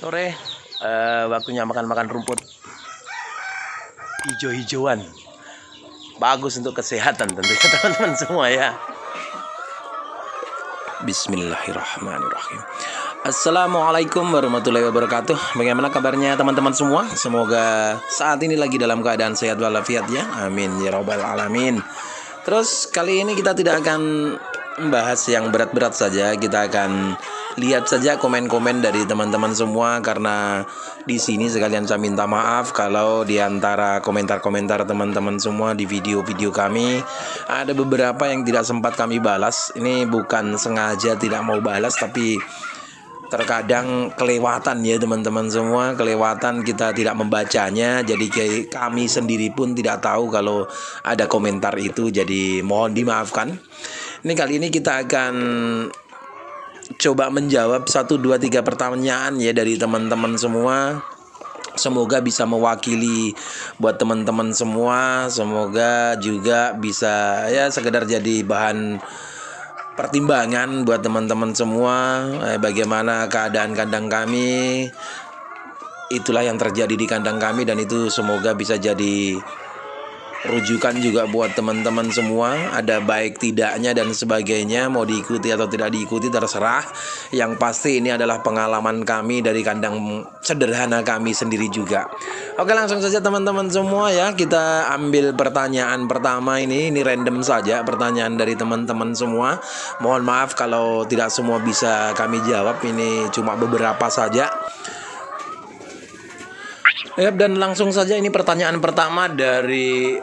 sore, waktunya makan-makan rumput hijau-hijauan. Bagus untuk kesehatan tentunya teman-teman semua ya. Bismillahirrahmanirrahim. Assalamualaikum warahmatullahi wabarakatuh. Bagaimana kabarnya teman-teman semua? Semoga saat ini lagi dalam keadaan sehat walafiat ya. Amin ya rabbal alamin. Terus kali ini kita tidak akan membahas yang berat-berat saja. Kita akan lihat saja komen-komen dari teman-teman semua, karena di sini sekalian saya minta maaf kalau di antara komentar-komentar teman-teman semua di video-video kami ada beberapa yang tidak sempat kami balas. Ini bukan sengaja tidak mau balas, tapi terkadang kelewatan ya teman-teman semua, kelewatan kita tidak membacanya. Jadi kami sendiri pun tidak tahu kalau ada komentar itu, jadi mohon dimaafkan. Ini kali ini kita akan coba menjawab 1, 2, 3 pertanyaan ya dari teman-teman semua. Semoga bisa mewakili buat teman-teman semua. Semoga juga bisa ya sekedar jadi bahan pertimbangan buat teman-teman semua. Bagaimana keadaan kandang kami, itulah yang terjadi di kandang kami, dan itu semoga bisa jadi rujukan juga buat teman-teman semua. Ada baik tidaknya dan sebagainya, mau diikuti atau tidak diikuti terserah. Yang pasti ini adalah pengalaman kami dari kandang sederhana kami sendiri juga. Oke, langsung saja teman-teman semua ya. Kita ambil pertanyaan pertama ini random saja pertanyaan dari teman-teman semua. Mohon maaf kalau tidak semua bisa kami jawab, ini cuma beberapa saja. Ya, dan langsung saja ini pertanyaan pertama dari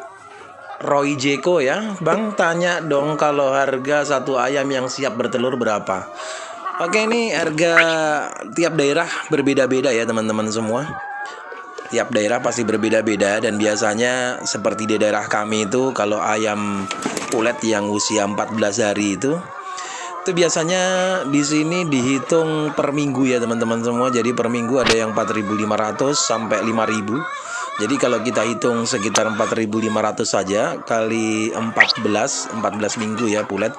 Roy Jeko ya. Bang, tanya dong kalau harga satu ayam yang siap bertelur berapa? Oke, ini harga tiap daerah berbeda-beda ya teman-teman semua. Tiap daerah pasti berbeda-beda, dan biasanya seperti di daerah kami itu kalau ayam pulet yang usia 14 hari itu biasanya di sini dihitung per minggu ya teman-teman semua. Jadi per minggu ada yang 4.500 sampai 5.000. Jadi kalau kita hitung sekitar 4.500 saja kali 14 minggu ya pulet,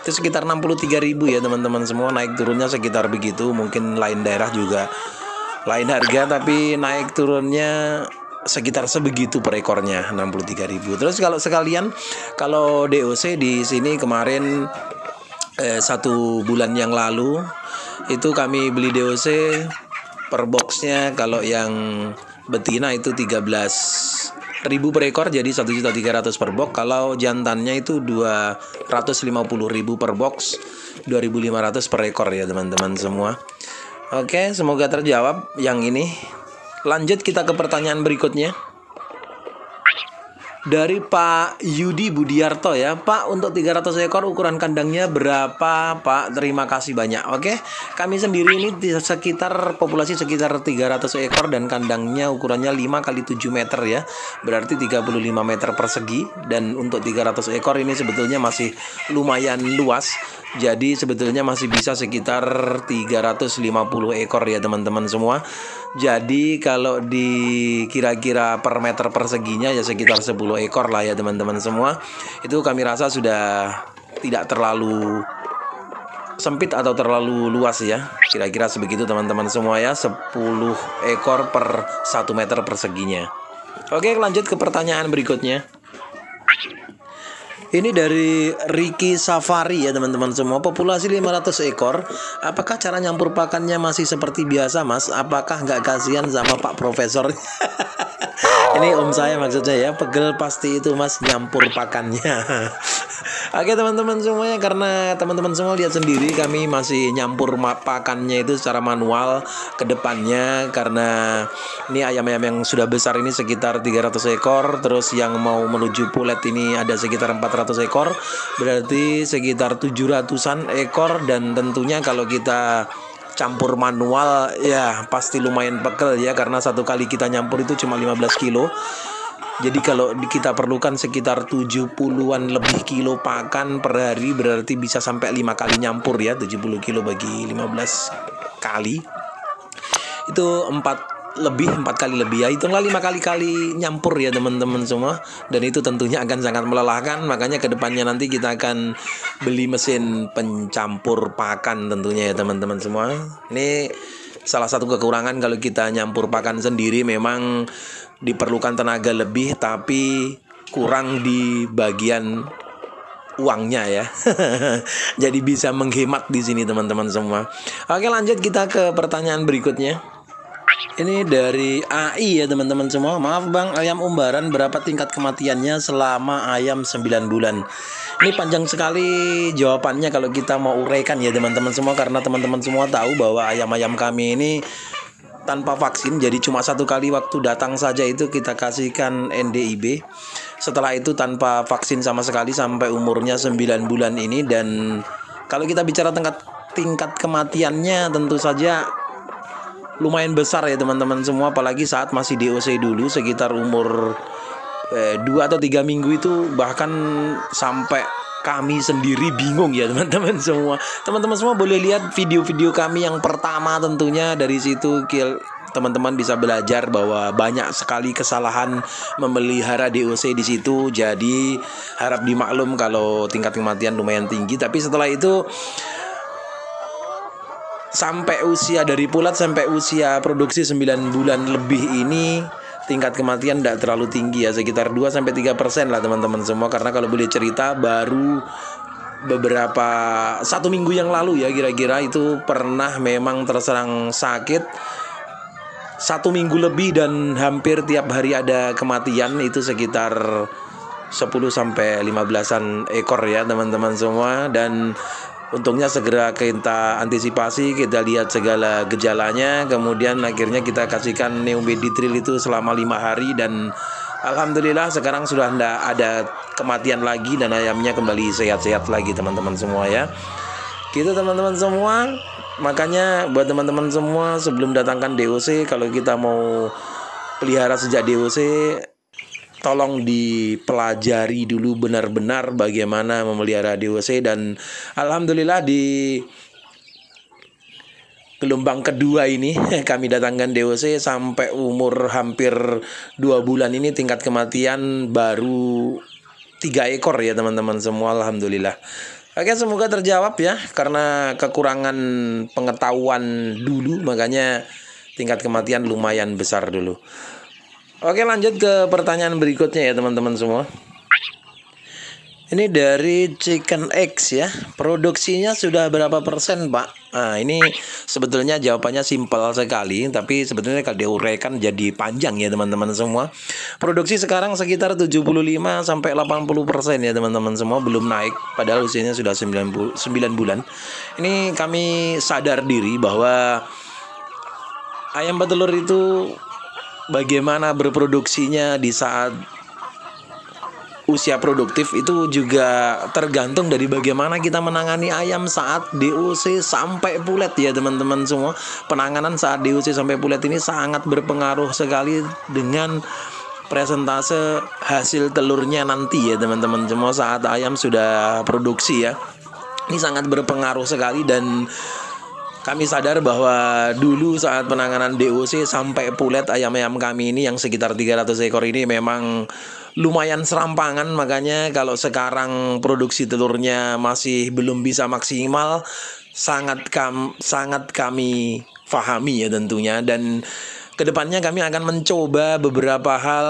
itu sekitar 63.000 ya teman-teman semua. Naik turunnya sekitar begitu. Mungkin lain daerah juga lain harga, tapi naik turunnya sekitar sebegitu per ekornya, 63.000. Terus kalau sekalian, kalau DOC di sini kemarin 1 bulan yang lalu itu kami beli DOC per boxnya, kalau yang betina itu 13.000 per ekor, jadi 1.300.000 per box. Kalau jantannya itu 250.000 per box, 2.500 per ekor ya teman-teman semua. Oke, semoga terjawab yang ini. Lanjut kita ke pertanyaan berikutnya dari Pak Yudi Budiarto ya. Pak, untuk 300 ekor ukuran kandangnya berapa Pak? Terima kasih banyak. Oke, kami sendiri ini di sekitar populasi sekitar 300 ekor, dan kandangnya ukurannya 5 kali 7 meter ya, berarti 35 meter persegi. Dan untuk 300 ekor ini sebetulnya masih lumayan luas, jadi sebetulnya masih bisa sekitar 350 ekor ya teman-teman semua. Jadi kalau di kira-kira per meter perseginya ya sekitar 10 ekor lah ya teman-teman semua. Itu kami rasa sudah tidak terlalu sempit atau terlalu luas ya. Kira-kira sebegitu teman-teman semua ya, 10 ekor per 1 meter perseginya. Oke, lanjut ke pertanyaan berikutnya. Ini dari Ricky Safari ya teman-teman semua. Populasi 500 ekor. Apakah cara nyampur pakannya masih seperti biasa Mas? Apakah nggak kasihan sama Pak Profesor? Ini om saya maksudnya ya. Pegel pasti itu Mas nyampur pakannya. Oke teman-teman semuanya, karena teman-teman semua lihat sendiri kami masih nyampur pakannya itu secara manual ke depannya, karena ini ayam-ayam yang sudah besar ini sekitar 300 ekor, terus yang mau menuju pulet ini ada sekitar 400 ekor, berarti sekitar 700-an ekor. Dan tentunya kalau kita campur manual ya pasti lumayan pegel ya, karena satu kali kita nyampur itu cuma 15 kilo. Jadi kalau kita perlukan sekitar 70-an lebih kilo pakan per hari, berarti bisa sampai 5 kali nyampur ya. 70 kilo bagi 15 kali itu 4 kali lebih ya, hitunglah 5 kali nyampur ya teman-teman semua. Dan itu tentunya akan sangat melelahkan. Makanya kedepannya nanti kita akan beli mesin pencampur pakan tentunya ya teman-teman semua. Ini salah satu kekurangan kalau kita nyampur pakan sendiri, memang diperlukan tenaga lebih tapi kurang di bagian uangnya ya. Jadi bisa menghemat di sini teman-teman semua. Oke, lanjut kita ke pertanyaan berikutnya. Ini dari AI ya teman-teman semua. Maaf bang, ayam umbaran berapa tingkat kematiannya selama ayam 9 bulan? Ini panjang sekali jawabannya kalau kita mau uraikan ya teman-teman semua. Karena teman-teman semua tahu bahwa ayam-ayam kami ini tanpa vaksin. Jadi cuma satu kali waktu datang saja itu kita kasihkan NDIB. Setelah itu tanpa vaksin sama sekali sampai umurnya 9 bulan ini. Dan kalau kita bicara tingkat kematiannya tentu saja lumayan besar ya teman-teman semua. Apalagi saat masih DOC dulu sekitar umur 2 atau 3 minggu itu, bahkan sampai kami sendiri bingung ya teman-teman semua. Teman-teman semua boleh lihat video-video kami yang pertama tentunya. Dari situ teman-teman bisa belajar bahwa banyak sekali kesalahan memelihara DOC di situ. Jadi harap dimaklum kalau tingkat kematian lumayan tinggi. Tapi setelah itu sampai usia dari pulat sampai usia produksi 9 bulan lebih ini tingkat kematian tidak terlalu tinggi ya, sekitar 2-3% lah teman-teman semua. Karena kalau boleh cerita, baru beberapa 1 minggu yang lalu ya kira-kira itu pernah memang terserang sakit 1 minggu lebih dan hampir tiap hari ada kematian, itu sekitar 10-15an ekor ya teman-teman semua. Dan untungnya segera kita antisipasi, kita lihat segala gejalanya, kemudian akhirnya kita kasihkan Neomeditril itu selama 5 hari dan alhamdulillah sekarang sudah tidak ada kematian lagi dan ayamnya kembali sehat-sehat lagi teman-teman semua ya. Gitu teman-teman semua. Makanya buat teman-teman semua, sebelum datangkan DOC, kalau kita mau pelihara sejak DOC, tolong dipelajari dulu benar-benar bagaimana memelihara DOC. Dan alhamdulillah di gelombang kedua ini kami datangkan DOC sampai umur hampir 2 bulan ini tingkat kematian baru 3 ekor ya teman-teman semua, alhamdulillah. Oke, semoga terjawab ya, karena kekurangan pengetahuan dulu makanya tingkat kematian lumayan besar dulu. Oke, lanjut ke pertanyaan berikutnya ya teman-teman semua. Ini dari Chicken X ya. Produksinya sudah berapa persen Pak? Nah, ini sebetulnya jawabannya simpel sekali, tapi sebetulnya kalau diuraikan jadi panjang ya teman-teman semua. Produksi sekarang sekitar 75-80% ya teman-teman semua, belum naik padahal usianya sudah 9 bulan. Ini kami sadar diri bahwa ayam petelur itu bagaimana berproduksinya di saat usia produktif itu juga tergantung dari bagaimana kita menangani ayam saat DOC sampai pulet ya teman-teman semua. Penanganan saat DOC sampai pulet ini sangat berpengaruh sekali dengan presentase hasil telurnya nanti ya teman-teman semua saat ayam sudah produksi ya. Ini sangat berpengaruh sekali dan kami sadar bahwa dulu saat penanganan DOC sampai pulet ayam-ayam kami ini yang sekitar 300 ekor ini memang lumayan serampangan. Makanya kalau sekarang produksi telurnya masih belum bisa maksimal, sangat kami pahami ya tentunya. Dan kedepannya kami akan mencoba beberapa hal,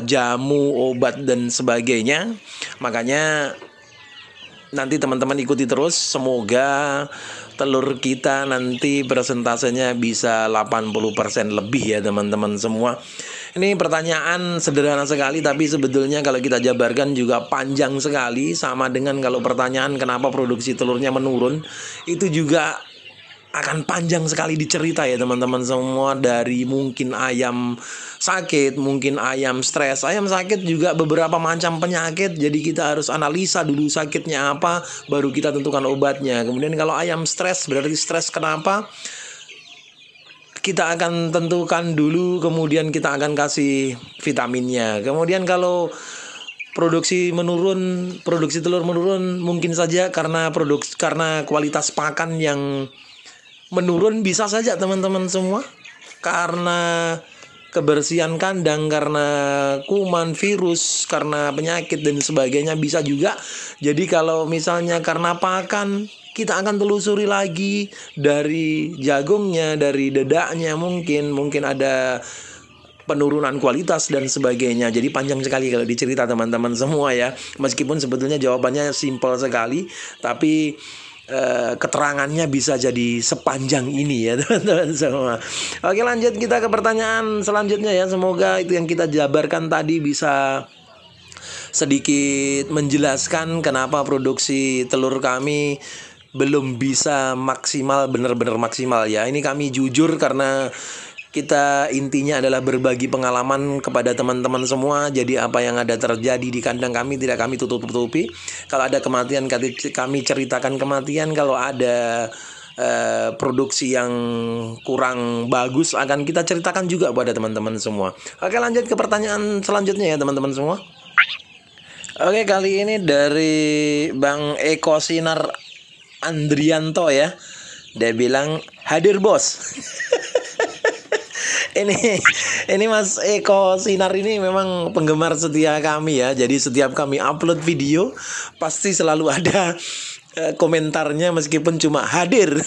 jamu, obat dan sebagainya. Makanya nanti teman-teman ikuti terus, semoga telur kita nanti persentasenya bisa 80% lebih ya teman-teman semua. Ini pertanyaan sederhana sekali, tapi sebetulnya kalau kita jabarkan juga panjang sekali. Sama dengan kalau pertanyaan kenapa produksi telurnya menurun, itu juga akan panjang sekali dicerita ya teman-teman semua. Dari mungkin ayam sakit, mungkin ayam stres. Ayam sakit juga beberapa macam penyakit, jadi kita harus analisa dulu sakitnya apa, baru kita tentukan obatnya. Kemudian kalau ayam stres, berarti stres kenapa, kita akan tentukan dulu, kemudian kita akan kasih vitaminnya. Kemudian kalau produksi telur menurun, mungkin saja karena kualitas pakan yang menurun, bisa saja teman-teman semua. Karena kebersihan kandang, karena kuman, virus, karena penyakit dan sebagainya, bisa juga. Jadi kalau misalnya karena pakan, kita akan telusuri lagi dari jagungnya, dari dedaknya, mungkin ada penurunan kualitas dan sebagainya. Jadi panjang sekali kalau dicerita teman-teman semua ya. Meskipun sebetulnya jawabannya simpel sekali, tapi keterangannya bisa jadi sepanjang ini ya teman-teman semua. Oke, lanjut kita ke pertanyaan selanjutnya ya. Semoga itu yang kita jabarkan tadi bisa sedikit menjelaskan kenapa produksi telur kami belum bisa maksimal, benar-benar maksimal ya. Ini kami jujur karena kita intinya adalah berbagi pengalaman kepada teman-teman semua. Jadi apa yang ada terjadi di kandang kami tidak kami tutup-tutupi. Kalau ada kematian kami ceritakan kematian. Kalau ada produksi yang kurang bagus akan kita ceritakan juga pada teman-teman semua. Oke, lanjut ke pertanyaan selanjutnya ya teman-teman semua. Oke, kali ini dari Bang Eko Sinar Andrianto ya. Dia bilang hadir bos. Ini Mas Eko Sinar ini memang penggemar setia kami ya. Jadi setiap kami upload video pasti selalu ada komentarnya meskipun cuma hadir.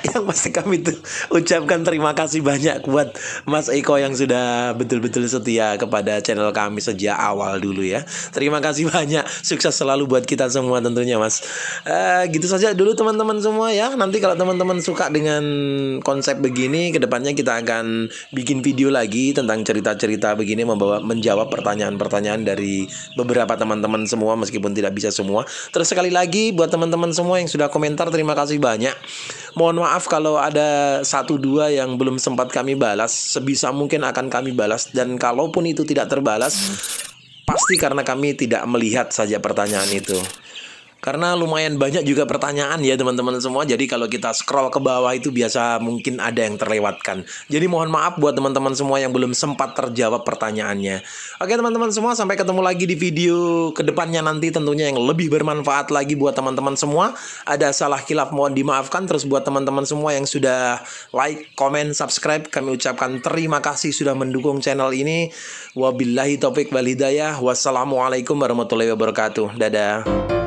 Yang pasti kami tuh ucapkan terima kasih banyak buat Mas Eko yang sudah betul-betul setia kepada channel kami sejak awal dulu ya. Terima kasih banyak, sukses selalu buat kita semua tentunya Mas. Gitu saja dulu teman-teman semua ya. Nanti kalau teman-teman suka dengan konsep begini, kedepannya kita akan bikin video lagi tentang cerita-cerita begini, menjawab pertanyaan-pertanyaan dari beberapa teman-teman semua meskipun tidak bisa semua. Terus sekali lagi buat teman-teman semua yang sudah komentar, terima kasih banyak. Mohon maaf kalau ada 1-2 yang belum sempat kami balas. Sebisa mungkin akan kami balas. Dan kalaupun itu tidak terbalas, pasti karena kami tidak melihat saja pertanyaan itu. Karena lumayan banyak juga pertanyaan ya teman-teman semua. Jadi kalau kita scroll ke bawah itu biasa mungkin ada yang terlewatkan. Jadi mohon maaf buat teman-teman semua yang belum sempat terjawab pertanyaannya. Oke teman-teman semua, sampai ketemu lagi di video kedepannya nanti tentunya yang lebih bermanfaat lagi buat teman-teman semua. Ada salah khilaf mohon dimaafkan. Terus buat teman-teman semua yang sudah like, comment, subscribe, kami ucapkan terima kasih sudah mendukung channel ini. Wabillahi taufik wal hidayah. Wassalamualaikum warahmatullahi wabarakatuh. Dadah.